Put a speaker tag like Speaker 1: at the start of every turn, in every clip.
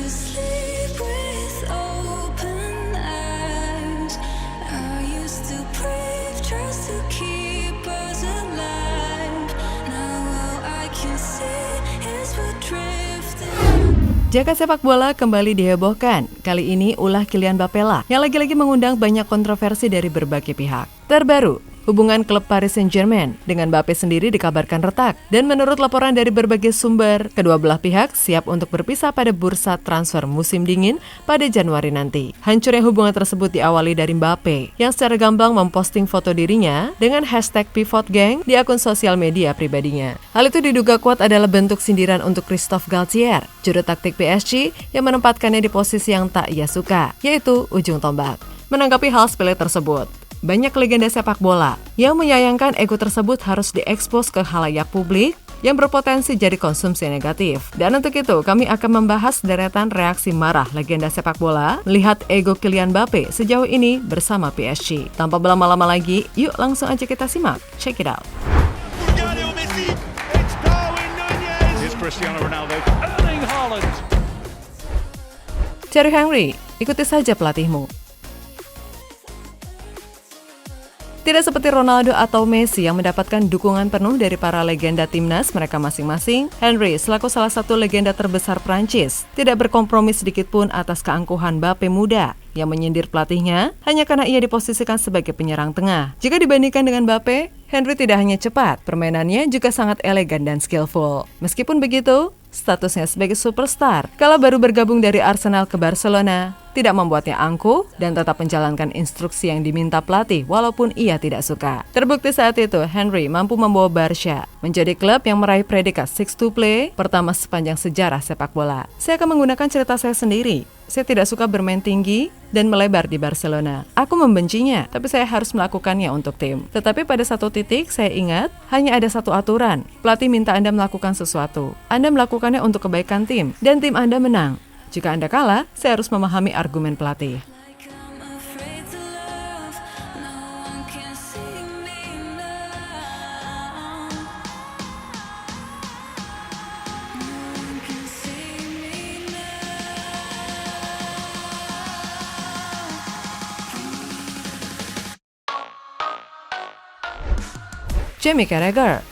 Speaker 1: to sleep with open eyes. I used to brave just to keep us alive. Now all I can see is we're drifting.
Speaker 2: Jagat sepak bola kembali dihebohkan. Kali ini ulah Kylian Mbappé yang lagi-lagi mengundang banyak kontroversi dari berbagai pihak. Terbaru, hubungan klub Paris Saint-Germain dengan Mbappé sendiri dikabarkan retak. Dan menurut laporan dari berbagai sumber, kedua belah pihak siap untuk berpisah pada bursa transfer musim dingin pada Januari nanti. Hancurnya hubungan tersebut diawali dari Mbappé yang secara gamblang memposting foto dirinya dengan hashtag #PivotGang di akun sosial media pribadinya. Hal itu diduga kuat adalah bentuk sindiran untuk Christophe Galtier, juru taktik PSG yang menempatkannya di posisi yang tak ia suka, yaitu ujung tombak. Menanggapi hal sepele tersebut, banyak legenda sepak bola yang menyayangkan ego tersebut harus diekspos ke khalayak publik yang berpotensi jadi konsumsi negatif. Dan untuk itu, kami akan membahas deretan reaksi marah legenda sepak bola melihat ego Kylian Mbappé sejauh ini bersama PSG. Tanpa berlama-lama lagi, yuk langsung aja kita simak. Check it out.
Speaker 3: Cristiano Ronaldo, Erling Haaland.
Speaker 2: Thierry Henry, ikuti saja pelatihmu. Tidak seperti Ronaldo atau Messi yang mendapatkan dukungan penuh dari para legenda timnas mereka masing-masing, Henry selaku salah satu legenda terbesar Prancis tidak berkompromi sedikitpun atas keangkuhan Mbappé muda yang menyindir pelatihnya hanya karena ia diposisikan sebagai penyerang tengah. Jika dibandingkan dengan Mbappé, Henry tidak hanya cepat, permainannya juga sangat elegan dan skillful. Meskipun begitu, statusnya sebagai superstar kala baru bergabung dari Arsenal ke Barcelona tidak membuatnya angkuh dan tetap menjalankan instruksi yang diminta pelatih walaupun ia tidak suka. Terbukti saat itu, Henry mampu membawa Barca menjadi klub yang meraih predikat Six to Play pertama sepanjang sejarah sepak bola. Saya akan menggunakan cerita saya sendiri. Saya tidak suka bermain tinggi dan melebar di Barcelona. Aku membencinya, tapi saya harus melakukannya untuk tim. Tetapi pada satu titik, saya ingat, hanya ada satu aturan. Pelatih minta Anda melakukan sesuatu. Anda melakukannya untuk kebaikan tim, dan tim Anda menang. Jika Anda kalah, saya harus memahami argumen pelatih. Jamie Carragher.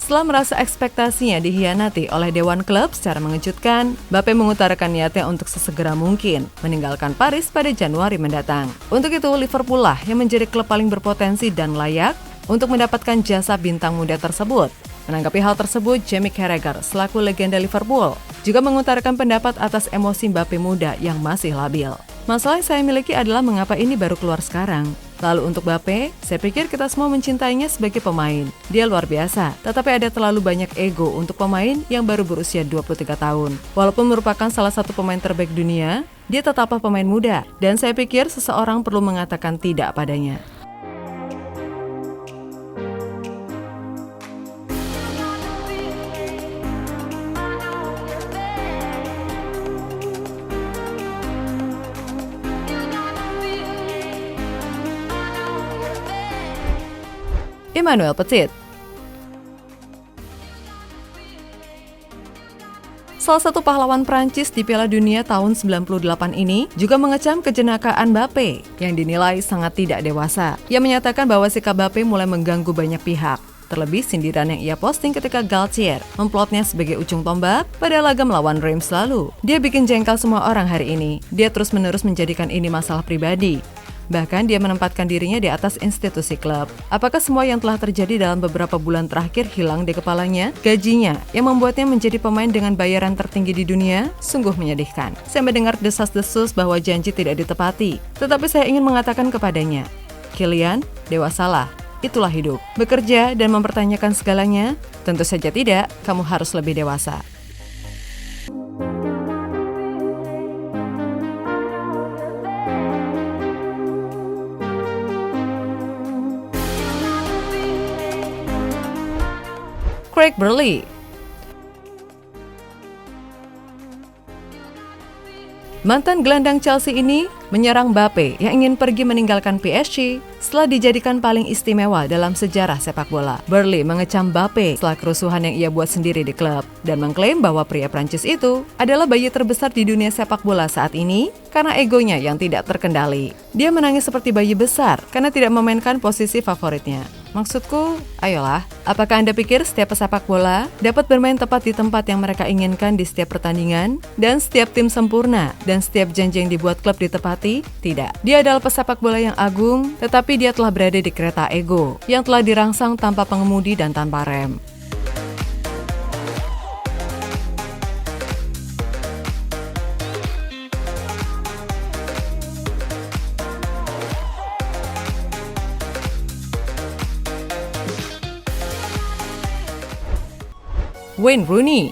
Speaker 2: Setelah merasa ekspektasinya dihianati oleh Dewan Klub secara mengejutkan, Mbappé mengutarakan niatnya untuk sesegera mungkin meninggalkan Paris pada Januari mendatang. Untuk itu, Liverpool lah yang menjadi klub paling berpotensi dan layak untuk mendapatkan jasa bintang muda tersebut. Menanggapi hal tersebut, Jamie Carragher selaku legenda Liverpool juga mengutarakan pendapat atas emosi Mbappé muda yang masih labil. Masalah yang saya miliki adalah mengapa ini baru keluar sekarang. Lalu untuk Mbappé, saya pikir kita semua mencintainya sebagai pemain. Dia luar biasa, tetapi ada terlalu banyak ego untuk pemain yang baru berusia 23 tahun. Walaupun merupakan salah satu pemain terbaik dunia, dia tetaplah pemain muda. Dan saya pikir seseorang perlu mengatakan tidak padanya. Emmanuel Petit. Salah satu pahlawan Prancis di Piala Dunia tahun 98 ini juga mengecam kejenakaan Mbappé yang dinilai sangat tidak dewasa. Ia menyatakan bahwa sikap Mbappé mulai mengganggu banyak pihak. Terlebih sindiran yang ia posting ketika Galtier memplotnya sebagai ujung tombak pada laga melawan Reims lalu. Dia bikin jengkel semua orang hari ini. Dia terus-menerus menjadikan ini masalah pribadi. Bahkan dia menempatkan dirinya di atas institusi klub. Apakah semua yang telah terjadi dalam beberapa bulan terakhir hilang di kepalanya? Gajinya yang membuatnya menjadi pemain dengan bayaran tertinggi di dunia sungguh menyedihkan. Saya mendengar desas-desus bahwa janji tidak ditepati. Tetapi saya ingin mengatakan kepadanya, Kylian, dewasalah. Itulah hidup. Bekerja dan mempertanyakan segalanya? Tentu saja tidak, kamu harus lebih dewasa. Craig Burley. Mantan gelandang Chelsea ini menyerang Mbappe yang ingin pergi meninggalkan PSG setelah dijadikan paling istimewa dalam sejarah sepak bola. Burley mengecam Mbappe setelah kerusuhan yang ia buat sendiri di klub dan mengklaim bahwa pria Prancis itu adalah bayi terbesar di dunia sepak bola saat ini karena egonya yang tidak terkendali. Dia menangis seperti bayi besar karena tidak memainkan posisi favoritnya. Maksudku, ayolah, apakah Anda pikir setiap pesepak bola dapat bermain tepat di tempat yang mereka inginkan di setiap pertandingan? Dan setiap tim sempurna dan setiap janji yang dibuat klub ditepati? Tidak. Dia adalah pesepak bola yang agung, tetapi dia telah berada di kereta ego yang telah dirangsang tanpa pengemudi dan tanpa rem. Wayne Rooney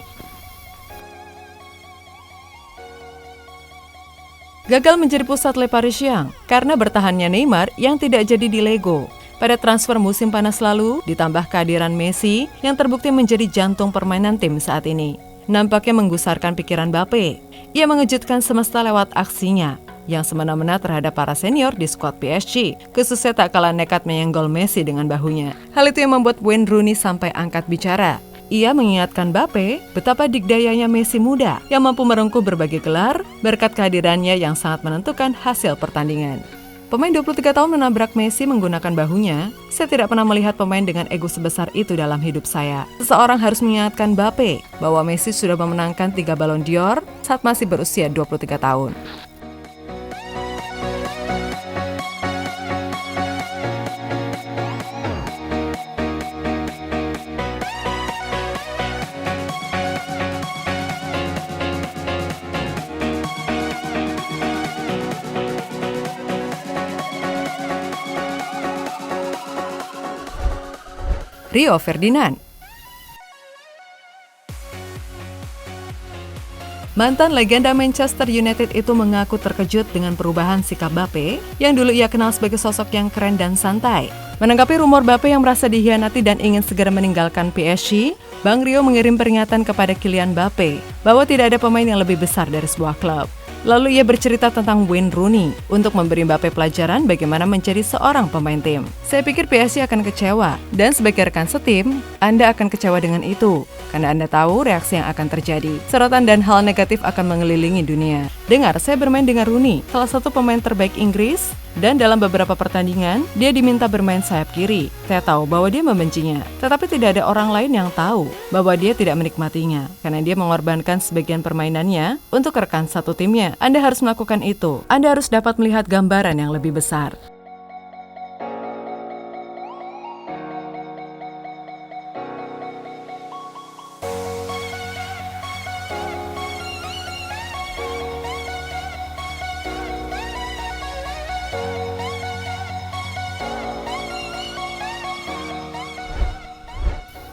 Speaker 2: gagal menjadi pusat Le Parisien karena bertahannya Neymar yang tidak jadi di Lego. Pada transfer musim panas lalu, ditambah kehadiran Messi yang terbukti menjadi jantung permainan tim saat ini. Nampaknya menggusarkan pikiran Mbappe. Ia mengejutkan semesta lewat aksinya yang semena-mena terhadap para senior di skuad PSG, khususnya tak kalah nekat menyenggol Messi dengan bahunya. Hal itu yang membuat Wayne Rooney sampai angkat bicara. Ia mengingatkan Mbappe betapa dikdayanya Messi muda yang mampu merengkuh berbagai gelar berkat kehadirannya yang sangat menentukan hasil pertandingan. Pemain 23 tahun menabrak Messi menggunakan bahunya. Saya tidak pernah melihat pemain dengan ego sebesar itu dalam hidup saya. Seseorang harus mengingatkan Mbappe bahwa Messi sudah memenangkan 3 Ballon d'Or saat masih berusia 23 tahun. Rio Ferdinand. Mantan legenda Manchester United itu mengaku terkejut dengan perubahan sikap Mbappe yang dulu ia kenal sebagai sosok yang keren dan santai. Menanggapi rumor Mbappe yang merasa dikhianati dan ingin segera meninggalkan PSG, Bang Rio mengirim peringatan kepada Kylian Mbappe bahwa tidak ada pemain yang lebih besar dari sebuah klub. Lalu ia bercerita tentang Wayne Rooney untuk memberi Mbappe pelajaran bagaimana menjadi seorang pemain tim. Saya pikir PSG akan kecewa, dan sebagai rekan setim, Anda akan kecewa dengan itu, karena Anda tahu reaksi yang akan terjadi. Sorotan dan hal negatif akan mengelilingi dunia. Dengar, saya bermain dengan Rooney, salah satu pemain terbaik Inggris, dan dalam beberapa pertandingan, dia diminta bermain sayap kiri. Saya tahu bahwa dia membencinya, tetapi tidak ada orang lain yang tahu bahwa dia tidak menikmatinya, karena dia mengorbankan sebagian permainannya untuk rekan satu timnya. Anda harus melakukan itu. Anda harus dapat melihat gambaran yang lebih besar.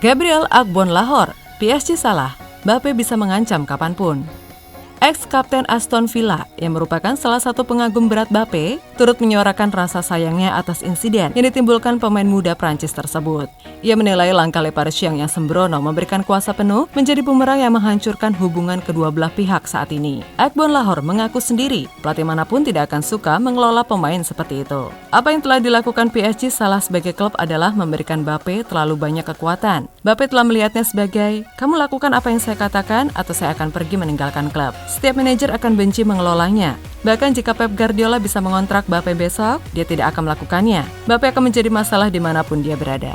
Speaker 2: Gabriel Agbonlahor, PSG salah, Mbappe bisa mengancam kapanpun. Ex-kapten Aston Villa yang merupakan salah satu pengagum berat Mbappe turut menyuarakan rasa sayangnya atas insiden yang ditimbulkan pemain muda Prancis tersebut. Ia menilai langkah Le Parisien yang sembrono memberikan kuasa penuh menjadi bumerang yang menghancurkan hubungan kedua belah pihak saat ini. Agbonlahor mengaku sendiri, pelatih manapun tidak akan suka mengelola pemain seperti itu. Apa yang telah dilakukan PSG salah sebagai klub adalah memberikan Mbappe terlalu banyak kekuatan. Mbappe telah melihatnya sebagai, kamu lakukan apa yang saya katakan atau saya akan pergi meninggalkan klub. Setiap manajer akan benci mengelolanya. Bahkan jika Pep Guardiola bisa mengontrak Mbappe besok, dia tidak akan melakukannya. Mbappe akan menjadi masalah dimanapun dia berada.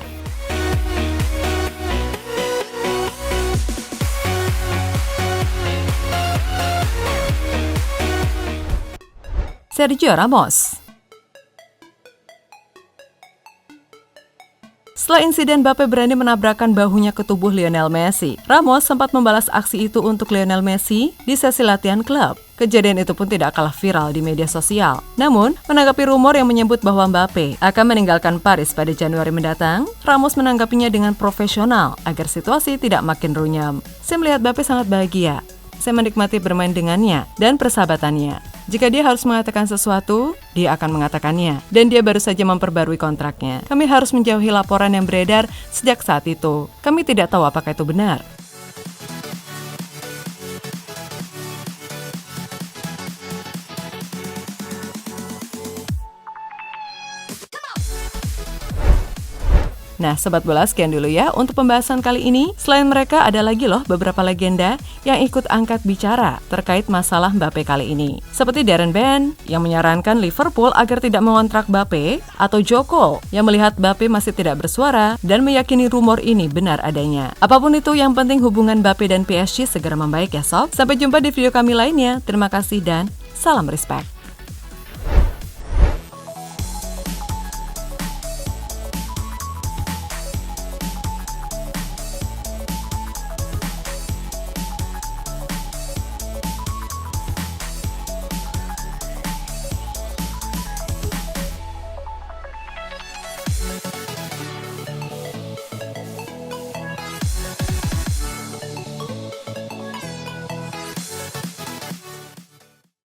Speaker 2: Sergio Ramos. Setelah insiden Mbappe berani menabrakkan bahunya ke tubuh Lionel Messi, Ramos sempat membalas aksi itu untuk Lionel Messi di sesi latihan klub. Kejadian itu pun tidak kalah viral di media sosial. Namun, menanggapi rumor yang menyebut bahwa Mbappe akan meninggalkan Paris pada Januari mendatang, Ramos menanggapinya dengan profesional agar situasi tidak makin runyam. Saya melihat Mbappe sangat bahagia. Saya menikmati bermain dengannya dan persahabatannya. Jika dia harus mengatakan sesuatu, dia akan mengatakannya. Dan dia baru saja memperbarui kontraknya. Kami harus menjauhi laporan yang beredar sejak saat itu. Kami tidak tahu apakah itu benar. Nah, Sobat Bola, sekian dulu ya untuk pembahasan kali ini. Selain mereka, ada lagi loh beberapa legenda yang ikut angkat bicara terkait masalah Mbappe kali ini. Seperti Darren Bent yang menyarankan Liverpool agar tidak mengontrak Mbappe, atau Joe Cole yang melihat Mbappe masih tidak bersuara dan meyakini rumor ini benar adanya. Apapun itu, yang penting hubungan Mbappe dan PSG segera membaik ya Sob. Sampai jumpa di video kami lainnya. Terima kasih dan salam respect.